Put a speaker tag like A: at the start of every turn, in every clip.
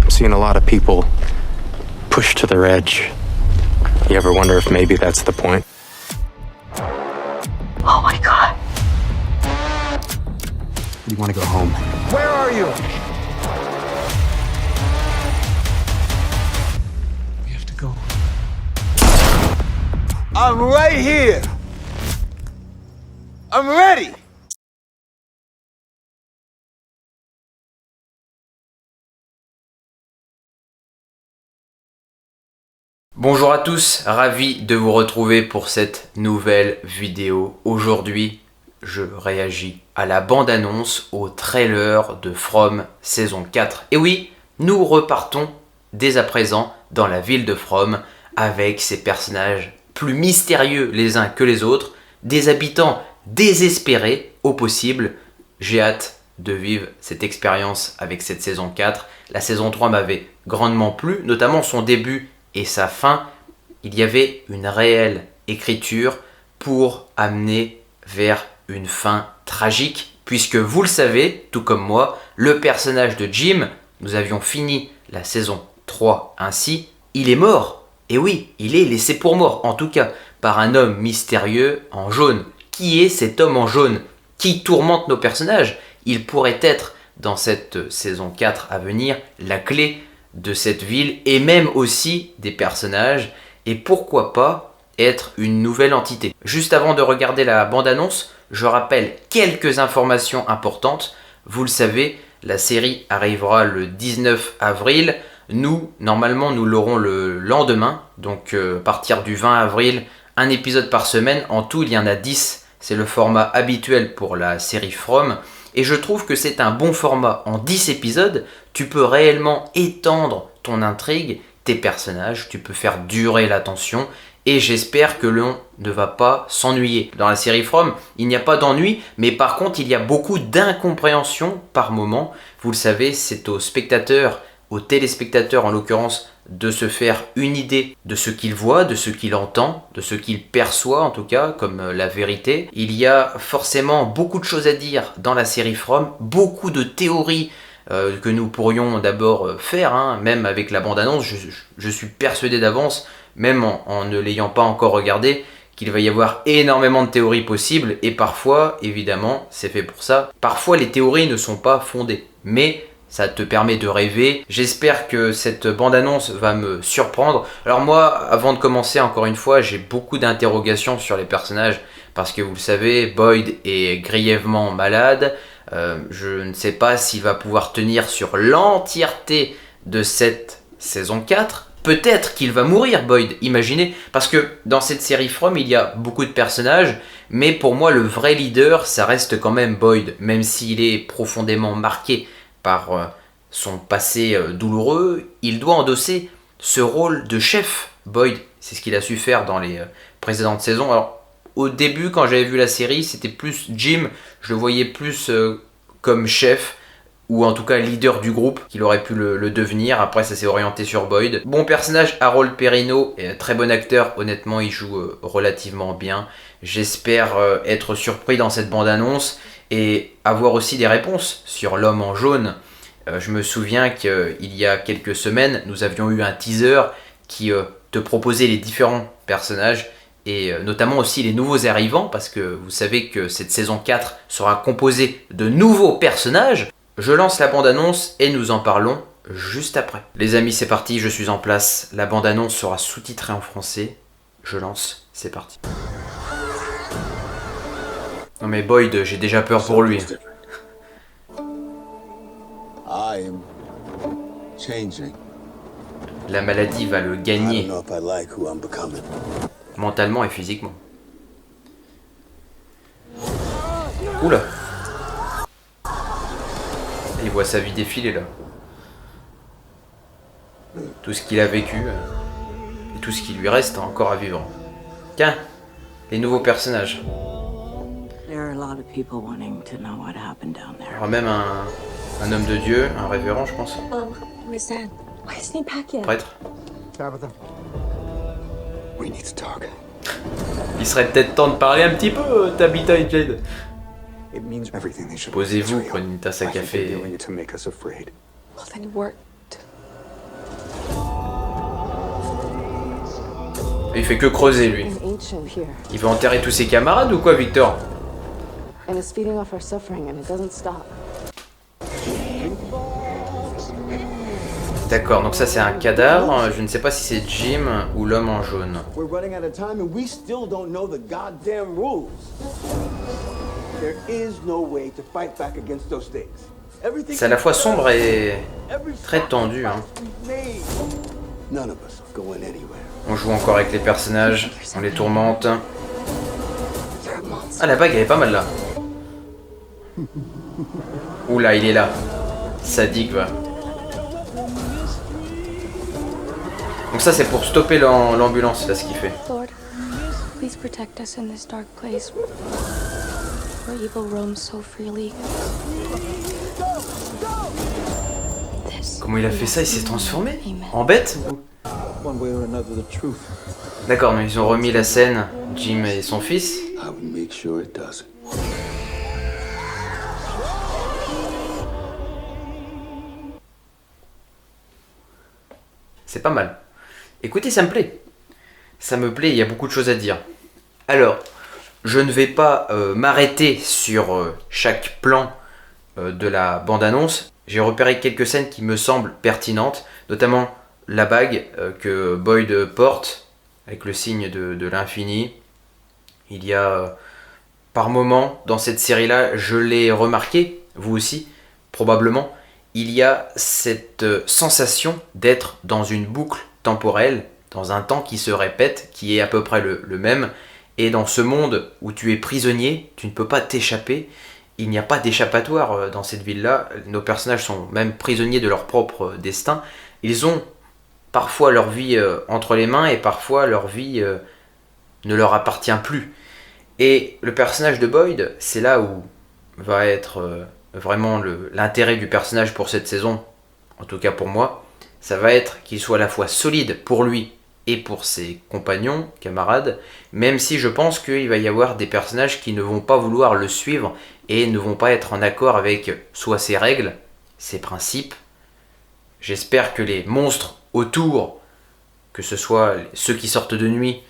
A: I'm seeing a lot of people pushed to their edge. You ever wonder if maybe that's the point?
B: Oh my God.
A: You want to go home?
C: Where are you?
A: We have to go.
C: I'm right here. I'm ready.
D: Bonjour à tous, ravi de vous retrouver pour cette nouvelle vidéo. Aujourd'hui, je réagis à la bande-annonce, au trailer de From saison 4. Et oui, nous repartons dès à présent dans la ville de From avec ces personnages plus mystérieux les uns que les autres, des habitants désespérés au possible. J'ai hâte de vivre cette expérience avec cette saison 4. La saison 3 m'avait grandement plu, notamment son début et sa fin. Il y avait une réelle écriture pour amener vers une fin tragique, puisque vous le savez, tout comme moi, le personnage de Jim, nous avions fini la saison 3 ainsi, il est mort. Et oui, il est laissé pour mort, en tout cas, par un homme mystérieux en jaune. Qui est cet homme en jaune qui tourmente nos personnages? Il pourrait être, dans cette saison 4 à venir, la clé de cette ville et même aussi des personnages, et pourquoi pas être une nouvelle entité. Juste avant de regarder la bande-annonce, je rappelle quelques informations importantes. Vous le savez, la série arrivera le 19 avril. Nous, normalement, nous l'aurons le lendemain, donc à partir du 20 avril, un épisode par semaine. En tout, il y en a 10. C'est le format habituel pour la série From. Et je trouve que c'est un bon format. En 10 épisodes, tu peux réellement étendre ton intrigue, tes personnages, tu peux faire durer l'attention. Et j'espère que l'on ne va pas s'ennuyer. Dans la série From, il n'y a pas d'ennui, mais par contre, il y a beaucoup d'incompréhension par moment. Vous le savez, c'est aux spectateurs, aux téléspectateurs en l'occurrence, de se faire une idée de ce qu'il voit, de ce qu'il entend, de ce qu'il perçoit en tout cas comme la vérité. Il y a forcément beaucoup de choses à dire dans la série From, beaucoup de théories que nous pourrions d'abord faire, même avec la bande-annonce. Je suis persuadé d'avance, même en ne l'ayant pas encore regardé, qu'il va y avoir énormément de théories possibles, et parfois, évidemment, c'est fait pour ça, parfois les théories ne sont pas fondées, mais ça te permet de rêver. J'espère que cette bande-annonce va me surprendre. Alors moi, avant de commencer, encore une fois, j'ai beaucoup d'interrogations sur les personnages, parce que vous le savez, Boyd est grièvement malade. Je ne sais pas s'il va pouvoir tenir sur l'entièreté de cette saison 4. Peut-être qu'il va mourir, Boyd, imaginez. Parce que dans cette série From, il y a beaucoup de personnages, mais pour moi, le vrai leader, ça reste quand même Boyd, même s'il est profondément marqué par son passé douloureux. Il doit endosser ce rôle de chef, Boyd. C'est ce qu'il a su faire dans les précédentes saisons. Alors, au début, quand j'avais vu la série, c'était plus Jim. Je le voyais plus comme chef, ou en tout cas leader du groupe, qu'il aurait pu le devenir. Après, ça s'est orienté sur Boyd. Bon personnage, Harold Perrineau, très bon acteur. Honnêtement, il joue relativement bien. J'espère être surpris dans cette bande-annonce et avoir aussi des réponses sur l'homme en jaune. Je me souviens qu'il y a quelques semaines, nous avions eu un teaser qui te proposait les différents personnages, et notamment aussi les nouveaux arrivants, parce que vous savez que cette saison 4 sera composée de nouveaux personnages. Je lance la bande-annonce et nous en parlons juste après. Les amis, c'est parti, je suis en place. La bande-annonce sera sous-titrée en français. Je lance, c'est parti. Non mais Boyd, j'ai déjà peur pour lui. La maladie va le gagner, mentalement et physiquement. Oula. Il voit sa vie défiler là. Tout ce qu'il a vécu, et tout ce qui lui reste encore à vivre. Tiens, les nouveaux personnages. Alors même un homme de Dieu, un révérend je pense. Prêtre. Il serait peut-être temps de parler un petit peu, Tabitha et Jade. Posez-vous, prenez une tasse à café. Il fait que creuser lui.
B: An ancient here,
D: Il veut enterrer tous ses camarades ou quoi, Victor?
B: and it's feeding off our suffering, and it doesn't stop.
D: D'accord, donc ça c'est un cadavre. Je ne sais pas si c'est Jim ou l'homme en jaune.
C: We're running out of time and we still don't know the goddamn rules. There is no way to fight back against those things. Everything
D: C'est à la fois sombre et
C: every
D: très tendu. Hein.
C: we've made. None of us are going anywhere.
D: On joue encore avec les personnages, on les tourmente. Ah, la bague elle est pas mal là. Oula, il est là. Sadique va. Donc ça c'est pour stopper l'ambulance là ce qu'il fait.
E: Lord, please protect us in this dark place where evil roams so freely. This
D: Comment il a fait ça? Il s'est transformé
E: Amen.
D: en bête?
C: One way or another, the truth.
D: D'accord, mais ils ont remis la scène, Jim et son fils.
C: I would make sure it doesn't.
D: C'est pas mal. Écoutez, ça me plaît. Ça me plaît, il y a beaucoup de choses à dire. Alors, je ne vais pas m'arrêter sur chaque plan de la bande-annonce. J'ai repéré quelques scènes qui me semblent pertinentes, notamment la bague que Boyd porte, avec le signe de l'infini. Il y a par moment, dans cette série-là, je l'ai remarqué, vous aussi, probablement, il y a cette sensation d'être dans une boucle temporelle, dans un temps qui se répète, qui est à peu près le même, et dans ce monde où tu es prisonnier, tu ne peux pas t'échapper, il n'y a pas d'échappatoire dans cette ville-là, nos personnages sont même prisonniers de leur propre destin, ils ont parfois leur vie entre les mains, et parfois leur vie ne leur appartient plus. Et le personnage de Boyd, c'est là où va être vraiment l'intérêt du personnage pour cette saison, en tout cas pour moi, ça va être qu'il soit à la fois solide pour lui et pour ses compagnons, camarades, même si je pense qu'il va y avoir des personnages qui ne vont pas vouloir le suivre et ne vont pas être en accord avec soit ses règles, ses principes. J'espère que les monstres autour, que ce soit ceux qui sortent de nuit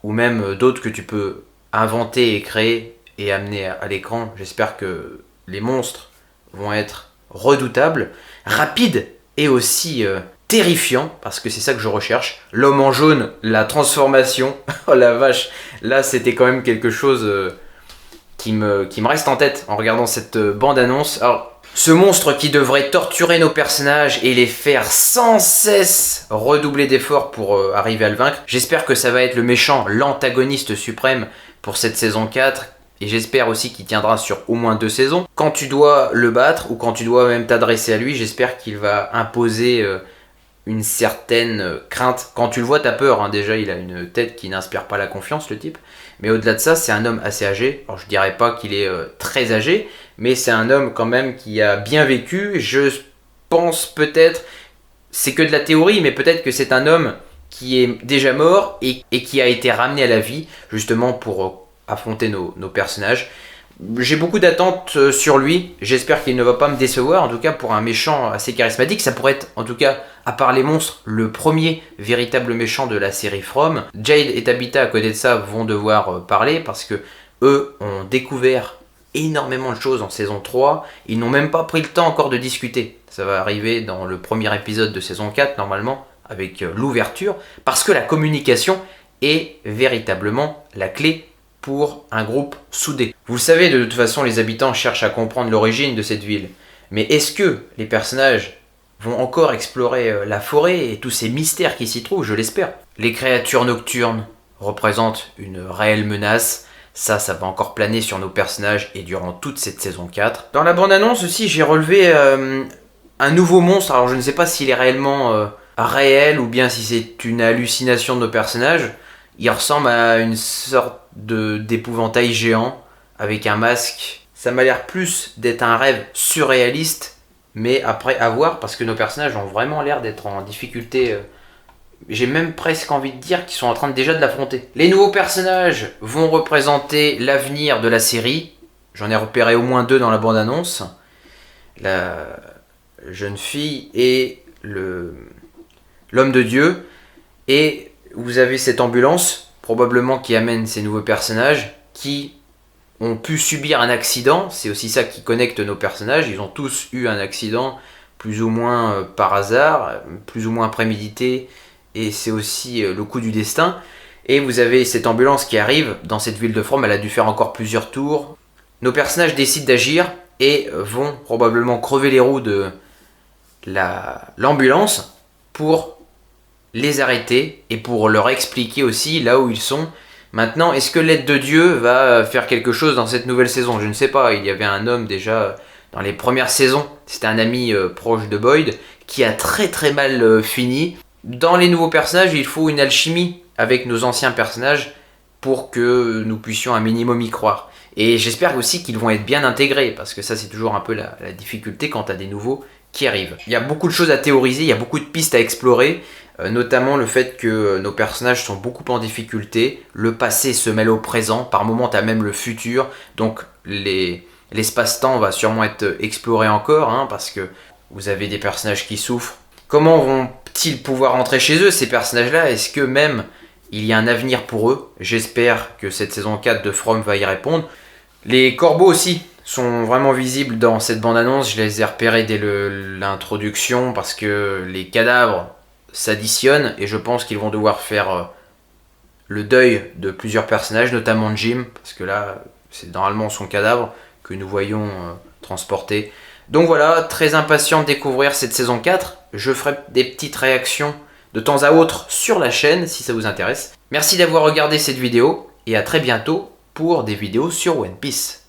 D: ou même d'autres que tu peux inventer et créer et amener à l'écran, j'espère que les monstres vont être redoutables, rapides et aussi terrifiants, parce que c'est ça que je recherche. L'homme en jaune, la transformation, oh la vache, là c'était quand même quelque chose qui me reste en tête en regardant cette bande-annonce. Alors, ce monstre qui devrait torturer nos personnages et les faire sans cesse redoubler d'efforts pour arriver à le vaincre, j'espère que ça va être le méchant, l'antagoniste suprême pour cette saison 4, et j'espère aussi qu'il tiendra sur au moins 2 saisons. Quand tu dois le battre, ou quand tu dois même t'adresser à lui, j'espère qu'il va imposer une certaine crainte. Quand tu le vois, t'as peur, hein. Déjà il a une tête qui n'inspire pas la confiance, le type. Mais au-delà de ça, c'est un homme assez âgé. Alors je dirais pas qu'il est très âgé, mais c'est un homme quand même qui a bien vécu. Je pense peut-être, c'est que de la théorie, mais peut-être que c'est un homme qui est déjà mort et qui a été ramené à la vie, justement pour affronter nos personnages. J'ai beaucoup d'attentes sur lui, j'espère qu'il ne va pas me décevoir, en tout cas pour un méchant assez charismatique, ça pourrait être, en tout cas, à part les monstres, le premier véritable méchant de la série From. Jade et Tabitha à côté de ça vont devoir parler, parce que eux ont découvert énormément de choses en saison 3, ils n'ont même pas pris le temps encore de discuter, ça va arriver dans le premier épisode de saison 4 normalement, avec l'ouverture, parce que la communication est véritablement la clé pour un groupe soudé. Vous le savez, de toute façon, les habitants cherchent à comprendre l'origine de cette ville. Mais est-ce que les personnages vont encore explorer la forêt et tous ces mystères qui s'y trouvent? Je l'espère. Les créatures nocturnes représentent une réelle menace. Ça va encore planer sur nos personnages et durant toute cette saison 4. Dans la bande-annonce aussi, j'ai relevé un nouveau monstre. Alors je ne sais pas s'il est réellement réel ou bien si c'est une hallucination de nos personnages. Il ressemble à une sorte d'épouvantail géant avec un masque. Ça m'a l'air plus d'être un rêve surréaliste, mais après à voir, parce que nos personnages ont vraiment l'air d'être en difficulté. J'ai même presque envie de dire qu'ils sont en train déjà de l'affronter. Les nouveaux personnages vont représenter l'avenir de la série. J'en ai repéré au moins 2 dans la bande-annonce. La jeune fille et l'homme de Dieu. Et vous avez cette ambulance, probablement qui amène ces nouveaux personnages, qui ont pu subir un accident. C'est aussi ça qui connecte nos personnages. Ils ont tous eu un accident, plus ou moins par hasard, plus ou moins prémédité, et c'est aussi le coup du destin. Et vous avez cette ambulance qui arrive dans cette ville de From, elle a dû faire encore plusieurs tours. Nos personnages décident d'agir et vont probablement crever les roues de l'ambulance pour les arrêter et pour leur expliquer aussi là où ils sont. Maintenant, est-ce que l'aide de Dieu va faire quelque chose dans cette nouvelle saison? Je ne sais pas. Il y avait un homme déjà dans les premières saisons, c'était un ami proche de Boyd, qui a très très mal fini. Dans les nouveaux personnages, il faut une alchimie avec nos anciens personnages pour que nous puissions un minimum y croire. Et j'espère aussi qu'ils vont être bien intégrés, parce que ça c'est toujours un peu la difficulté quand tu as des nouveaux qui arrivent. Il y a beaucoup de choses à théoriser, il y a beaucoup de pistes à explorer, notamment le fait que nos personnages sont beaucoup en difficulté, le passé se mêle au présent, par moments tu as même le futur, donc l'espace-temps va sûrement être exploré encore, hein, parce que vous avez des personnages qui souffrent. Comment vont-ils pouvoir rentrer chez eux, ces personnages-là? Est-ce que même il y a un avenir pour eux? J'espère que cette saison 4 de From va y répondre. Les corbeaux aussi sont vraiment visibles dans cette bande-annonce. Je les ai repérés dès l'introduction parce que les cadavres s'additionnent et je pense qu'ils vont devoir faire le deuil de plusieurs personnages, notamment Jim, parce que là, c'est normalement son cadavre que nous voyons transporter. Donc voilà, très impatient de découvrir cette saison 4. Je ferai des petites réactions de temps à autre sur la chaîne si ça vous intéresse. Merci d'avoir regardé cette vidéo et à très bientôt pour des vidéos sur One Piece.